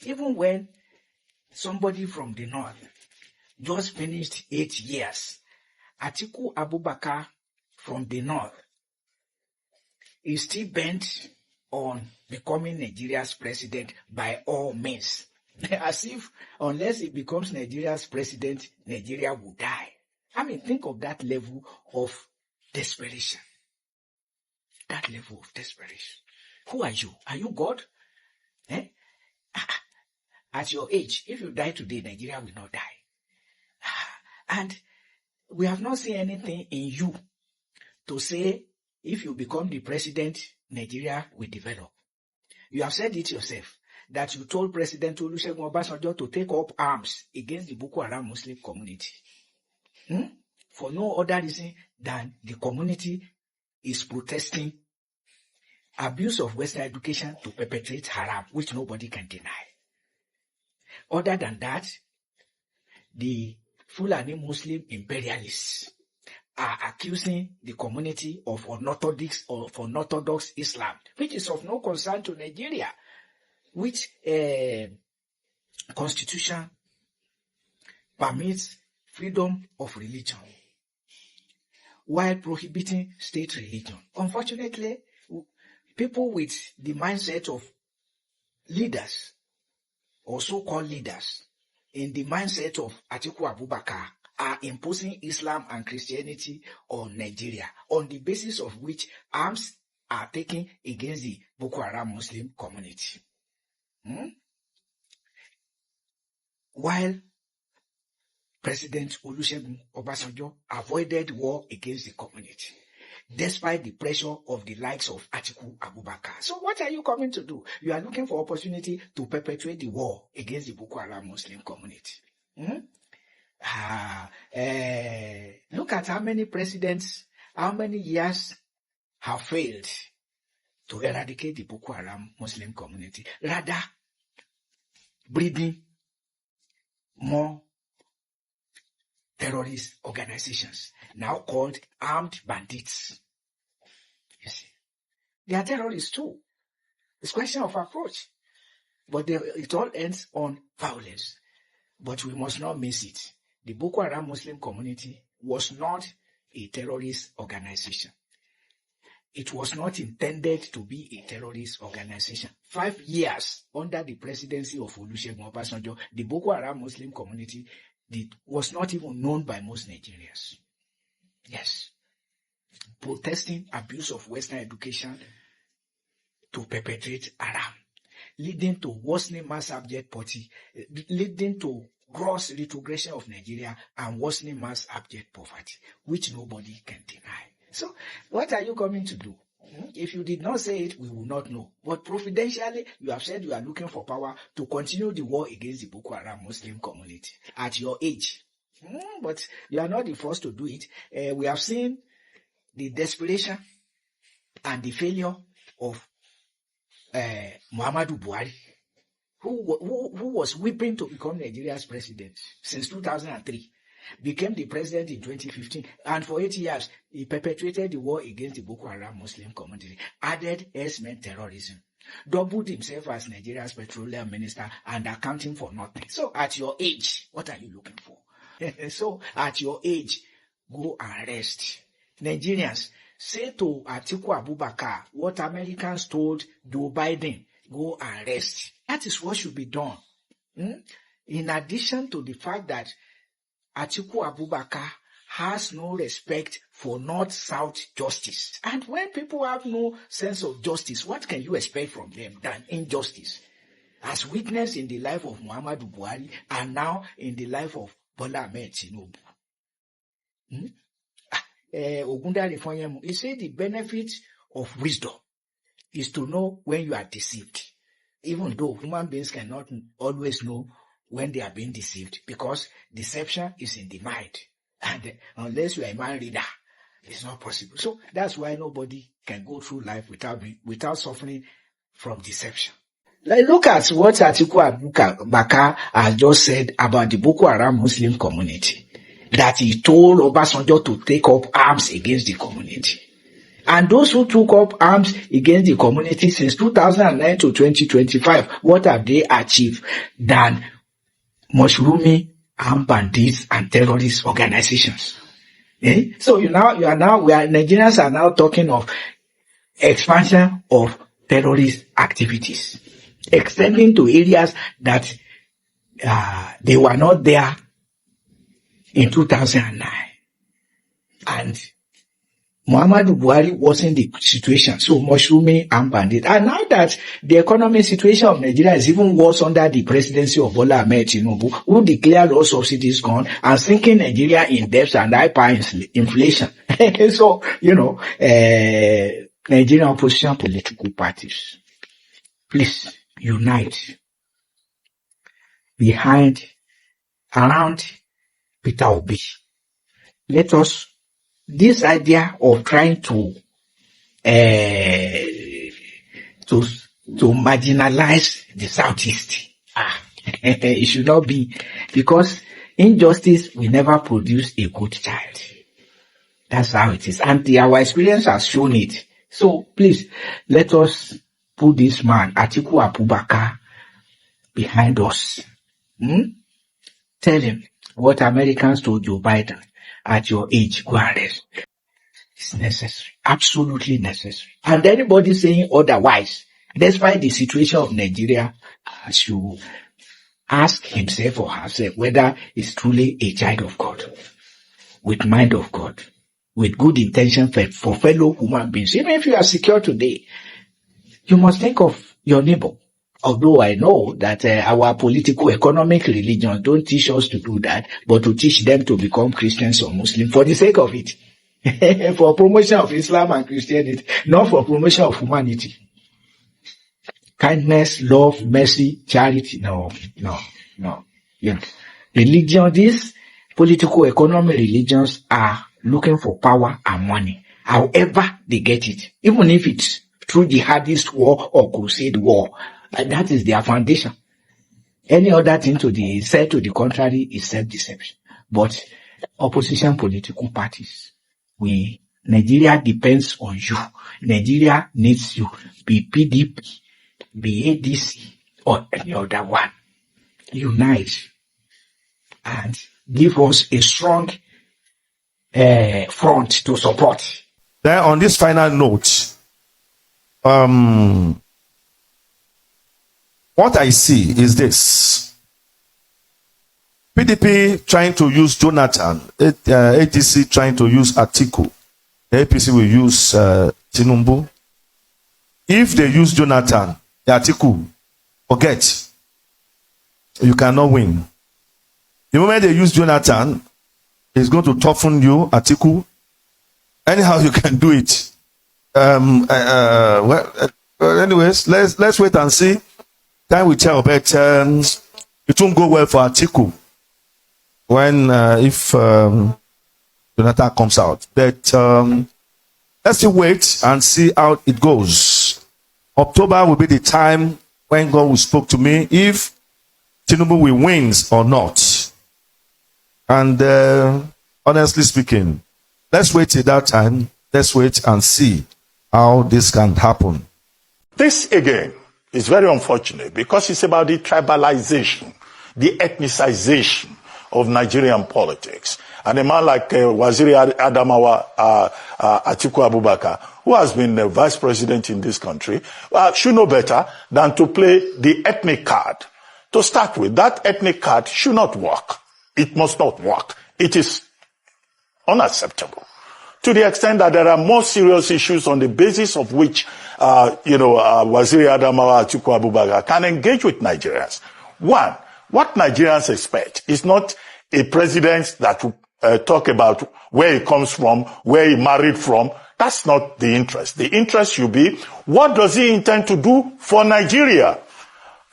Even when somebody from the north just finished 8 years, Atiku Abubakar from the north is still bent on becoming Nigeria's president by all means. As if unless he becomes Nigeria's president, Nigeria will die. I mean, think of that level of desperation. That level of desperation. Who are you? Are you God? Eh? At your age, if you die today, Nigeria will not die. And we have not seen anything in you to say if you become the president, Nigeria will develop. You have said it yourself that you told President Olusegun Obasanjo to take up arms against the Boko Haram Muslim community. For no other reason than the community is protesting abuse of Western education to perpetrate haram, which nobody can deny. Other than that, the Fulani Muslim imperialists are accusing the community of unorthodox Islam, which is of no concern to Nigeria, which constitution permits freedom of religion while prohibiting state religion. Unfortunately, people with the mindset of leaders or so-called leaders in the mindset of Atiku Abubakar are imposing Islam and Christianity on Nigeria on the basis of which arms are taken against the Boko Haram Muslim community. While President Olusegun Obasanjo avoided war against the community, despite the pressure of the likes of Atiku Abubakar. So what are you coming to do? You are looking for opportunity to perpetuate the war against the Boko Haram Muslim community. Look at how many presidents, how many years have failed to eradicate the Boko Haram Muslim community, rather breeding more terrorist organizations, now called armed bandits. You see, they are terrorists too. It's a question of approach. But it all ends on violence. But we must not miss it. The Boko Haram Muslim community was not a terrorist organization. It was not intended to be a terrorist organization. 5 years under the presidency of Olusegun Obasanjo, the Boko Haram Muslim community was not even known by most Nigerians. Yes. Protesting abuse of Western education to perpetrate haram, leading to worsening mass abject poverty, leading to gross retrogression of Nigeria and worsening mass abject poverty, which nobody can deny. So, what are you coming to do? If you did not say it, we will not know. But providentially, you have said you are looking for power to continue the war against the Boko Haram Muslim community at your age. But you are not the first to do it. We have seen the desperation and the failure of Muhammadu Buhari, who was weeping to become Nigeria's president since 2003. Became the president in 2015, and for 8 years, he perpetrated the war against the Boko Haram Muslim community, added herdsmen terrorism, doubled himself as Nigeria's petroleum minister, and accounting for nothing. So at your age, what are you looking for? So at your age, go and rest. Nigerians, say to Atiku Abubakar what Americans told Joe Biden, go and rest. That is what should be done. In addition to the fact that Atiku Abubakar has no respect for North-South justice. And when people have no sense of justice, what can you expect from them than injustice? As witnessed in the life of Muhammadu Buhari and now in the life of Bola Ahmed Tinubu. Ogundare Fonyemu, he said the benefit of wisdom is to know when you are deceived. Even though human beings cannot always know when they are being deceived, because deception is in the mind. And unless you are a mind reader, it's not possible. So that's why nobody can go through life without suffering from deception. Like, look at what Atiku Abubakar has just said about the Boko Haram Muslim community. That he told Obasanjo to take up arms against the community. And those who took up arms against the community since 2009 to 2025, what have they achieved than mushrooming armed bandits and terrorist organizations? So Nigerians are now talking of expansion of terrorist activities, extending to areas that they were not there in 2009. And Muhammadu Buhari wasn't the situation, so mushrooming and bandit. And now that the economic situation of Nigeria is even worse under the presidency of Bola Ahmed Tinubu, who declared all subsidies gone and sinking Nigeria in debts and hyperinflation. So, Nigerian opposition political parties, please unite around Peter Obi. This idea of trying to marginalize the Southeast, it should not be, because injustice will never produce a good child. That's how it is, and our experience has shown it. So please, let us put this man, Atiku Abubakar, behind us. Tell him what Americans told Joe Biden. At your age, go and rest. It's necessary, absolutely necessary. And anybody saying otherwise, despite the situation of Nigeria, should ask himself or herself whether he's truly a child of God, with mind of God, with good intention for fellow human beings. Even if you are secure today, you must think of your neighbor. Although I know that our political, economic religions don't teach us to do that, but to teach them to become Christians or Muslims for the sake of it. For promotion of Islam and Christianity, not for promotion of humanity. Kindness, love, mercy, charity. No. Religion, these political, economic religions are looking for power and money. However they get it. Even if it's through jihadist war or crusade war. That is their foundation. Any other thing to the contrary is self-deception. But opposition political parties, Nigeria depends on you. Nigeria needs you. Be PDP, be ADC, or any other one. Unite and give us a strong front to support. Then on this final note, what I see is this. PDP trying to use Jonathan, ADC trying to use Atiku, the APC will use Tinubu. If they use Jonathan, Atiku, forget. You cannot win. The moment they use Jonathan, it's going to toughen you, Atiku. Anyhow, you can do it. Anyways, let's wait and see. Time will tell, but it won't go well for Atiku when if Jonathan comes out. But let's still wait and see how it goes. October will be the time when God will speak to me if Tinubu will win or not. And honestly speaking, let's wait till that time. Let's wait and see how this can happen. This again is very unfortunate because it's about the tribalization, the ethnicization of Nigerian politics. And a man like Waziri Adamawa Atiku Abubakar, who has been the vice president in this country, should know better than to play the ethnic card. To start with, that ethnic card should not work. It must not work. It is unacceptable. To the extent that there are more serious issues on the basis of which, Waziri Adamawa Atiku Abubakar can engage with Nigerians. One, what Nigerians expect is not a president that will talk about where he comes from, where he married from. That's not the interest. The interest should be, what does he intend to do for Nigeria?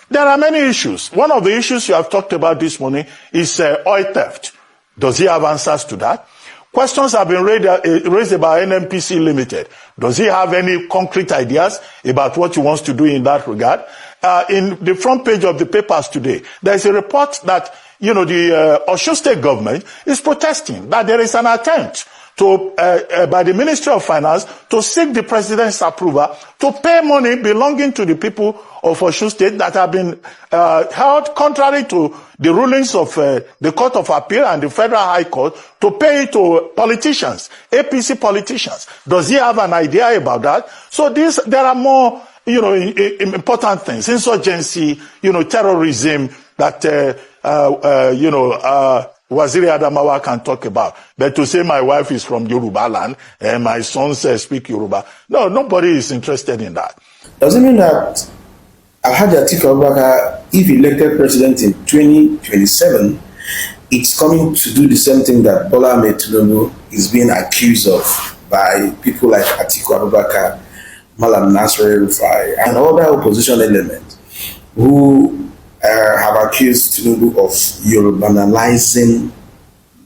There are many issues. One of the issues you have talked about this morning is oil theft. Does he have answers to that? Questions have been raised about NNPC Limited. Does he have any concrete ideas about what he wants to do in that regard? In the front page of the papers today, there is a report that, the Osun State government is protesting that there is an attempt by the Ministry of Finance to seek the president's approval to pay money belonging to the people of Osun State that have been held contrary to the rulings of the Court of Appeal and the Federal High Court, to pay it to politicians, APC politicians. Does he have an idea about that? So there are more, important things, insurgency, terrorism that, Waziri Adamawa can talk about. But to say my wife is from Yoruba land and my sons speak Yoruba, no, nobody is interested in that. Does it mean that Alhaji Atiku Abubakar, if elected president in 2027, it's coming to do the same thing that Bola Ahmed Tinubu is being accused of by people like Atiku Abubakar, Malam Nasir Rufai, and other opposition elements who have accused Tinubu of Yorubanizing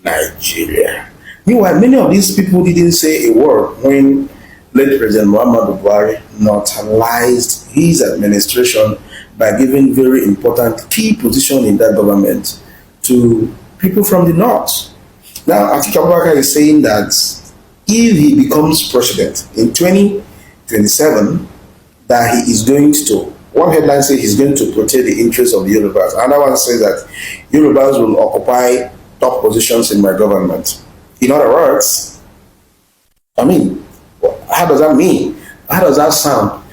Nigeria? Meanwhile, many of these people didn't say a word when late President Muhammadu Buhari neutralized his administration by giving very important key position in that government to people from the north. Now, Atiku Abubakar is saying that if he becomes president in 2027, that he is going to, one headline says he's going to protect the interests of the Yorubas. Another one says that Yorubas will occupy top positions in my government. In other words, how does that mean? How does that sound?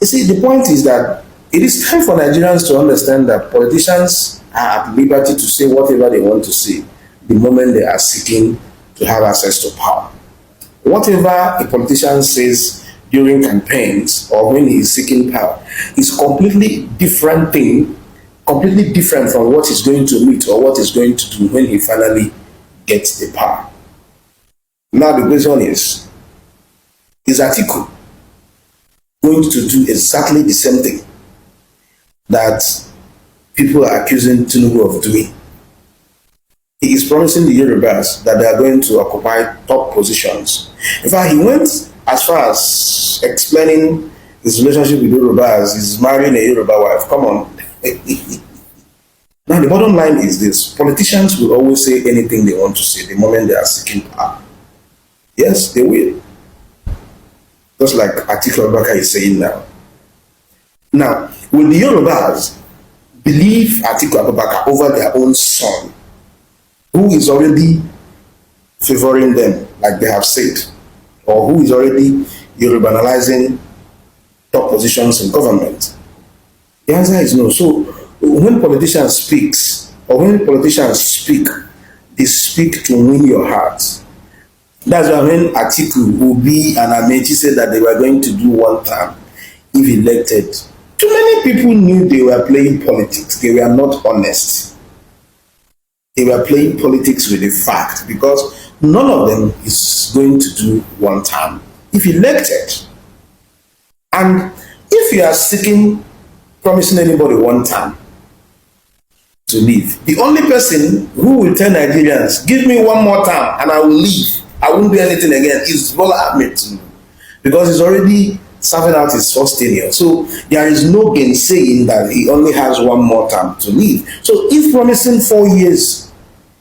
You see, the point is that it is time for Nigerians to understand that politicians are at liberty to say whatever they want to say the moment they are seeking to have access to power. Whatever a politician says during campaigns or when he is seeking power is completely different thing, completely different from what he's going to meet or what he's going to do when he finally gets the power. Now the question is Atiku going to do exactly the same thing that people are accusing Tinubu of doing? He is promising the Yorubas that they are going to occupy top positions. In fact, he went as far as explaining his relationship with Yorubas. He's marrying a Yoruba wife. Come on. Now, the bottom line is this. Politicians will always say anything they want to say the moment they are seeking power. Yes, they will. Just like Atiku Abubakar is saying now. Now, will the Yorubas believe Atiku Abubakar over their own son, who is already favoring them, like they have said, or who is already Yorubanizing top positions in government? The answer is no. So, when politicians speak, they speak to win your heart. That's why when Atiku, Obi, and Amechi said that they were going to do one term if elected, too many people knew they were playing politics. They were not honest. They were playing politics with the fact, because none of them is going to do one term if elected. And if you are promising anybody one term to leave, the only person who will tell Nigerians, give me one more term and I will leave, I won't do anything again, is Bola Ahmed Tinubu, because he's already serving out his first tenure. So there is no gainsaying that he only has one more term to leave. So if promising 4 years,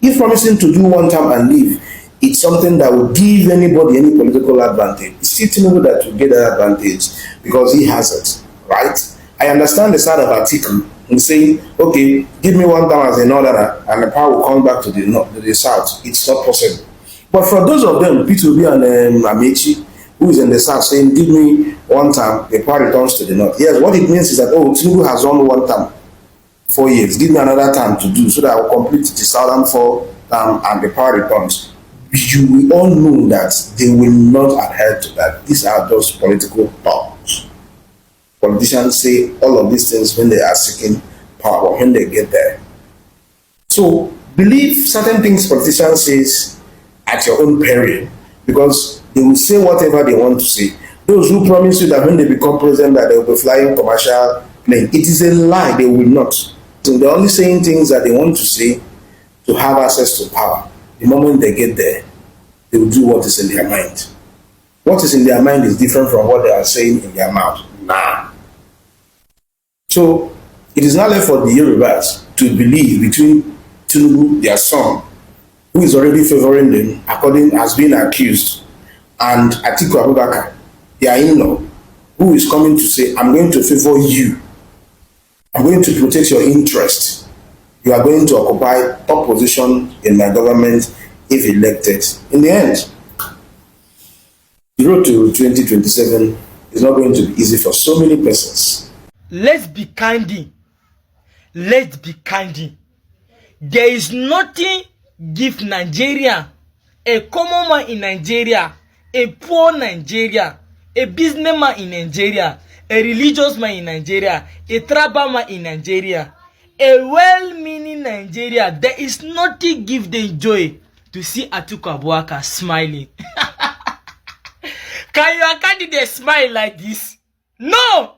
if promising to do one term and leave, it's something that will give anybody any political advantage. It's still Tinubu that will get that advantage because he has it, right? I understand the side of Atiku in saying, okay, give me one term as a northerner and the power will come back to the south. It's not possible. But for those of them, P2B and Amechi, who is in the south, saying, give me one term, the power returns to the north. Yes, what it means is that, Tinubu has done one term, 4 years. Give me another term to do so that I will complete the southern 4 term and the power returns. We all know that they will not adhere to that. These are just political talks. Politicians say all of these things when they are seeking power, when they get there. So believe certain things politicians say at your own peril, because they will say whatever they want to say. Those who promise you that when they become president that they will be flying commercial plane, it is a lie. They will not. So they're only saying things that they want to say to have access to power. The moment they get there, they will do what is in their mind. What is in their mind is different from what they are saying in their mouth. Nah. So it is not left for the Yorubas to believe between Tinubu, their son, who is already favoring them, according as being accused, and Atiku Abubakar, their in-law, who is coming to say, I'm going to favor you. I'm going to protect your interest. You are going to occupy top position in my government if elected. In the end, the road to 2027 is not going to be easy for so many persons. Let's be kind. Let's be kind. There is nothing give Nigeria, a common man in Nigeria, a poor Nigeria, a businessman in Nigeria, a religious man in Nigeria, a tribal man in Nigeria, a well-meaning Nigeria. There is nothing give them joy to see Atiku Abubakar smiling. Can your candidate smile like this? No!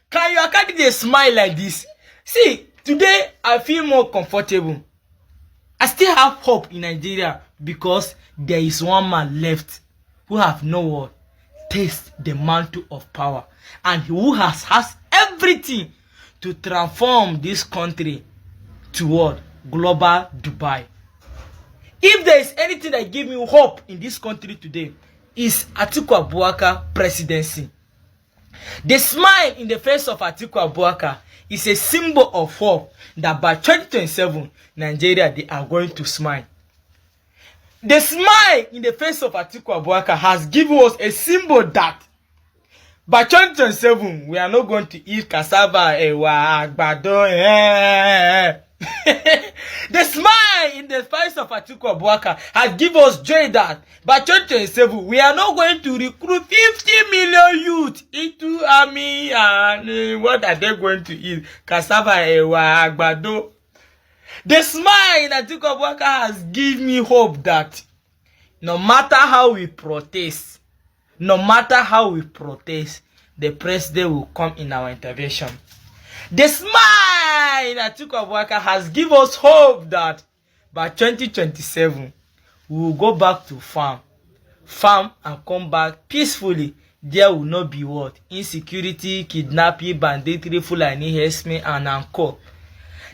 Can your candidate smile like this? See, today I feel more comfortable. I still have hope in Nigeria because there is one man left who have no one taste the mantle of power and who has everything to transform this country toward global Dubai. If there is anything that gives me hope in this country today, is Atiku Abubakar presidency. The smile in the face of Atiku Abubakar is a symbol of hope that by 2027, Nigeria, they are going to smile. The smile in the face of Atiku Abubakar has given us a symbol that by 2027, we are not going to eat cassava, agbado. The smile in the face of Atiku Abubakar has given us joy that by 2027 we are not going to recruit 50 million youth into army and what are they going to eat? Cassava, agbado. The smile in Atiku Abubakar has given me hope that no matter how we protest, the president will come in our intervention. The smile that Atiku Abubakar has given us hope that by 2027 we will go back to farm and come back peacefully. There will not be what? Insecurity, kidnapping, banditry, Fulani, harassment, and anko.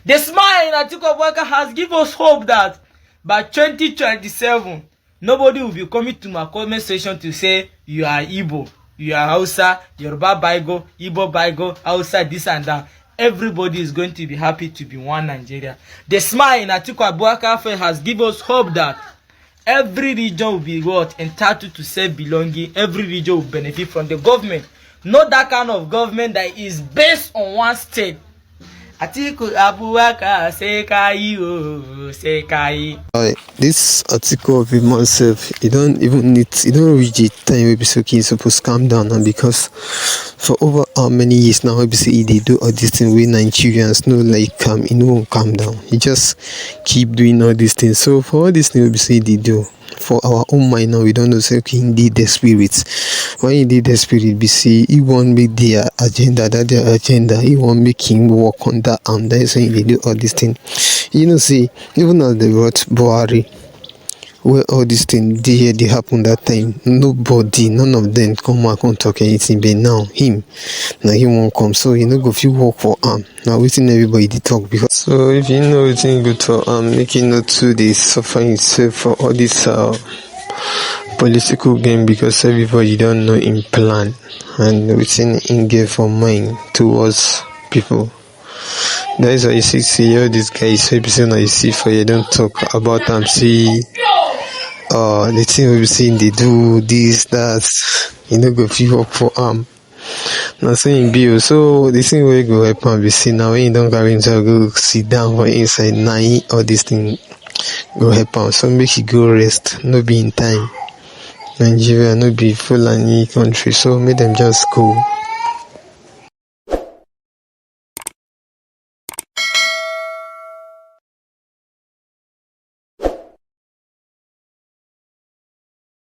The smile that Atiku Abubakar has given us hope that by 2027 nobody will be coming to my comment section to say you are Igbo, you are Hausa, Yoruba Baigo, Igbo Baigo, Hausa, this and that. Everybody is going to be happy to be one Nigeria. The smile in Atiku Abubakar face has given us hope that every region will be what? Entitled to self-belonging. Every region will benefit from the government. Not that kind of government that is based on one state. Atiku Abubakar Sekai. This article of him myself, you don't reach the time where it's okay, supposed to calm down, and because for over how many years now they do all this thing with Nigerians no like it won't calm down. You just keep doing all these things. So for all these things they do, for our own mind now, we don't know say okay, indeed the spirits. When indeed the spirit be see, he won't make their agenda, he won't make him work on that, and that's why they do all these things. You know, see, even as they wrote Buhari, where all these things they happen that time, none of them come back and talk anything, but now he won't come, so you know go if you work for now waiting everybody to talk, because so if you know it's good for making not to the suffering itself for all this political game, because everybody don't know in plan and within in game for mind towards people. That is why you see all these guys, so you see for you don't talk about them, see the thing we've seen they do this, that, you know, go if you work for now saying bill. So the thing we go help and be seen now when you don't carry himself go sit down for inside night all this thing go help am. So make you go rest, no be in time. Nigeria no be Fulani country, so make them just go